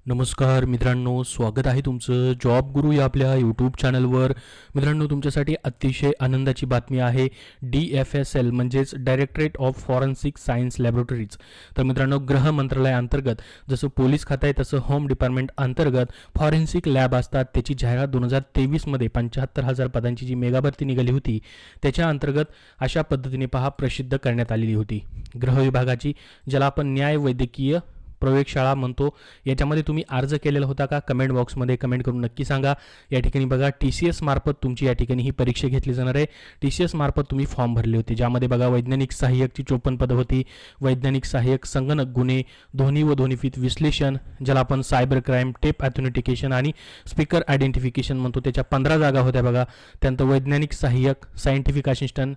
नमस्कार मित्रांनो, स्वागत आहे तुमचं जॉब गुरु या आपल्या यूट्यूब चॅनलवर. मित्रांनो, तुमच्यासाठी अतिशय आनंदाची बातमी आहे. DFSL म्हणजेच directorate of forensic science laboratories. तर मित्रांनो, गृह मंत्रालयाअंतर्गत जसं पोलीस खातं आहे तसं होम डिपार्टमेंट अंतर्गत फॉरेन्सिक लॅब असतात. त्याची जाहिरात 2023मध्ये 75,000 पदांची जी मेगा भरती निघाली होती त्याच्या अंतर्गत अशा पद्धतीने प्रसिद्ध करण्यात आलेली होती. गृह विभागाची, ज्याला आपण न्याय वैद्यकीय प्रयोगशाळा म्हणतो, याच्यामध्ये तुम्ही अर्ज केलेला होता का? कमेंट बॉक्समध्ये कमेंट करून नक्की सांगा. या ठिकाणी बघा, TCS मार्फत तुमची या ठिकाणी ही परीक्षा घेतली जाणार आहे. TCS मार्फत तुम्ही फॉर्म भरले होते, ज्यामध्ये बघा वैज्ञानिक सहाय्यकची 54 पदं होती, वैज्ञानिक सहाय्यक संगणक गुन्हे, ध्वनी व ध्वनिफीत विश्लेषण, ज्याला आपण सायबर क्राईम, टेप ऑथेंटिकेशन आणि स्पीकर आयडेंटिफिकेशन म्हणतो, त्याच्या 15 जागा होत्या बघा. त्यानंतर वैज्ञानिक सहाय्यक, सायंटिफिक असिस्टंट,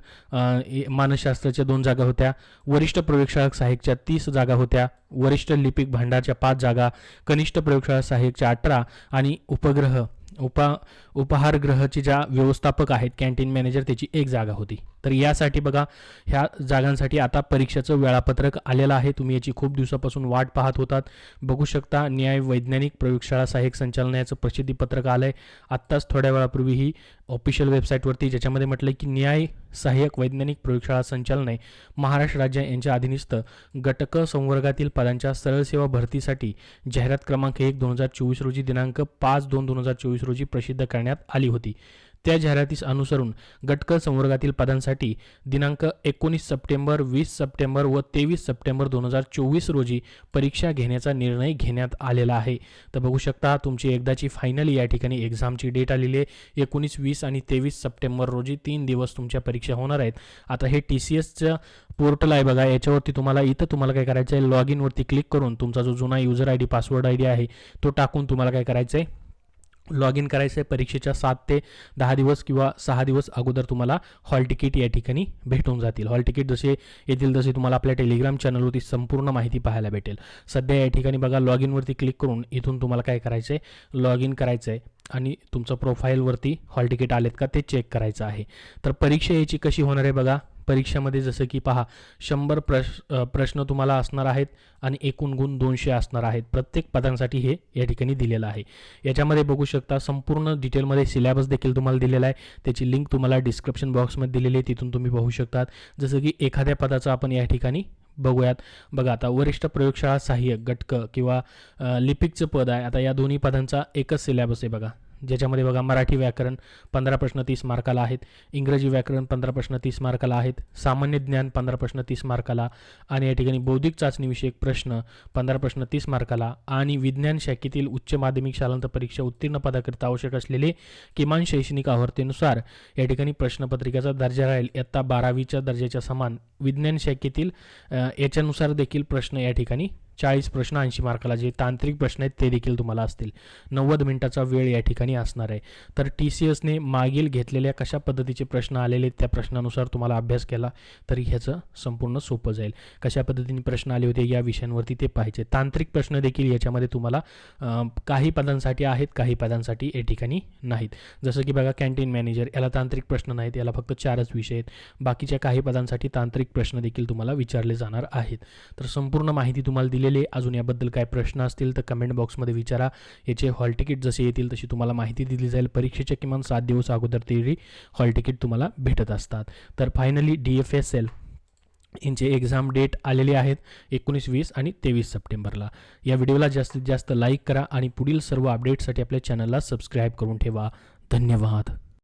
मानसशास्त्राच्या 2 जागा होत्या, वरिष्ठ प्रयोगशाळा सहाय्यकच्या 30 जागा होत्या, वरिष्ठ लिपिक भांडारच्या 5 जागा, कनिष्ठ प्रयोगशाळा सहाय्यकच्या 18 आणि उपहारगृहाचे ज्या व्यवस्थापक आहेत, कॅन्टीन मॅनेजर, त्याची 1 जागा होती. तर यासाठी बघा, ह्या जागांसाठी आता परीक्षेचं वेळापत्रक आलेलं आहे. तुम्ही याची खूप दिवसापासून वाट पाहत होतात. बघू शकता, न्याय वैज्ञानिक प्रयोगशाळा सहाय्यक संचालनालयाचं प्रसिद्धीपत्रक आलं आहे आत्ताच थोड्या वेळापूर्वी ही ऑफिशियल वेबसाईटवरती, ज्याच्यामध्ये म्हटलं की न्याय सहाय्यक वैज्ञानिक प्रयोगशाळा संचालनालय महाराष्ट्र राज्य यांच्या अधीनस्थ घटक संवर्गातील पदांच्या सरळ सेवा भरतीसाठी जाहिरात क्रमांक 1/2024 रोजी दिनांक 5/2/2024 रोजी प्रसिद्ध करण्यात आली होती. त्या जाहिरातीस अनुसरून गटक संवर्गातील पदांसाठी दिनांक 19 सप्टेंबर, 20 सप्टेंबर व 23 सप्टेंबर 2024 रोजी परीक्षा घेण्याचा निर्णय घेण्यात आलेला आहे. तर बघू शकता, तुमची एकदाची फायनली या ठिकाणी एक्झामची डेट आलेली आहे. 19, 20 आणि 23 सप्टेंबर रोजी 3 दिवस तुमच्या परीक्षा होणार आहेत. आता हे TCSचं पोर्टल आहे बघा, याच्यावरती तुम्हाला काय करायचं आहे, लॉग इनवरती क्लिक करून तुमचा जो जुना युजर ID, पासवर्ड ID आहे तो टाकून तुम्हाला काय करायचं आहे, लॉग इन करायचं आहे. परीक्षेच्या 7 ते 10 दिवस किंवा 6 दिवस अगोदर तुम्हाला हॉल तिकीट या ठिकाणी भेटून जातील. हॉल तिकीट जसे येतील तसे तुम्हाला आपल्या टेलिग्राम चॅनलवरती संपूर्ण माहिती पाहायला भेटेल. सध्या या ठिकाणी बघा, लॉग इनवरती क्लिक करून इथून तुम्हाला काय करायचं आहे, लॉग इन करायचं आहे आणि तुमचं प्रोफाईलवरती हॉल तिकीट आलेत का ते चेक करायचं आहे. तर परीक्षा याची कशी होणार आहे बघा, परीक्षेमध्ये जसं की पहा, 100 प्रश्न तुम्हाला असणार आहेत आणि एकूण गुण 200 असणार आहेत. प्रत्येक पदांसाठी हे या ठिकाणी दिलेलं आहे. याच्यामध्ये बघू शकता, संपूर्ण डिटेलमध्ये सिलेबस देखील तुम्हाला दिलेला आहे. त्याची लिंक तुम्हाला डिस्क्रिप्शन बॉक्समध्ये दिलेली आहे, तिथून तुम्ही पाहू शकतात. जसं की एखाद्या पदाचं आपण या ठिकाणी बघूयात. बघा, आता वरिष्ठ प्रयोगशाळा सहाय्यक घटक किंवा लिपिकचं पद आहे. आता या दोन्ही पदांचा एकच सिलेबस आहे बघा, ज्याच्यामध्ये बघा मराठी व्याकरण 15 प्रश्न 30 मार्काला आहेत, इंग्रजी व्याकरण 15 प्रश्न 30 मार्काला आहेत, सामान्य ज्ञान 15 प्रश्न 30 मार्काला आणि या ठिकाणी बौद्धिक चाचणीविषयक प्रश्न 15 प्रश्न 30 मार्काला आणि विज्ञान शाखेतील उच्च माध्यमिक शालांत परीक्षा उत्तीर्ण पदाकरिता आवश्यक असलेले किमान शैक्षणिक अर्हतेनुसार या ठिकाणी प्रश्नपत्रिकेचा दर्जा राहील इयत्ता 12वीच्या दर्जाच्या समान. विज्ञान शाखेतील याच्यानुसार देखील प्रश्न या ठिकाणी 40 प्रश्न 80 मार्काला, जे तांत्रिक प्रश्न आहेत ते देखील तुम्हाला असतील. 90 मिनिटाचा वेळ या ठिकाणी असणार आहे. तर TCSने मागील घेतलेल्या कशा पद्धतीचे प्रश्न आलेले त्या प्रश्नानुसार तुम्हाला अभ्यास केला तरी ह्याचं संपूर्ण सोपं जाईल. कशा पद्धतीने प्रश्न आले होते या विषयांवरती ते पाहिजे. तांत्रिक प्रश्न देखील याच्यामध्ये तुम्हाला काही पदांसाठी आहेत, काही पदांसाठी या ठिकाणी नाहीत. जसं की बघा, कॅन्टीन मॅनेजर, याला तांत्रिक प्रश्न नाहीत, याला फक्त 4च विषय आहेत. बाकीच्या काही पदांसाठी तांत्रिक प्रश्न देखील तुम्हाला विचारले जाणार आहेत. तर संपूर्ण माहिती तुम्हाला दिली. अजून याबद्दल काय प्रश्न असतील तर कमेंट बॉक्समध्ये विचारा. याचे हॉल तिकीट जसे येतील तशी तुम्हाला माहिती दिली जाईल. परीक्षेच्या किमान 7 दिवस अगोदर तरी हॉल तिकीट तुम्हाला भेटत असतात. तर फायनली DFSL यांचे एक्झाम डेट आलेले आहेत 19, 20 आणि 23 सप्टेंबरला. या व्हिडिओला जास्तीत जास्त लाईक करा आणि पुढील सर्व अपडेटसाठी आपल्या चॅनलला सबस्क्राईब करून ठेवा. धन्यवाद.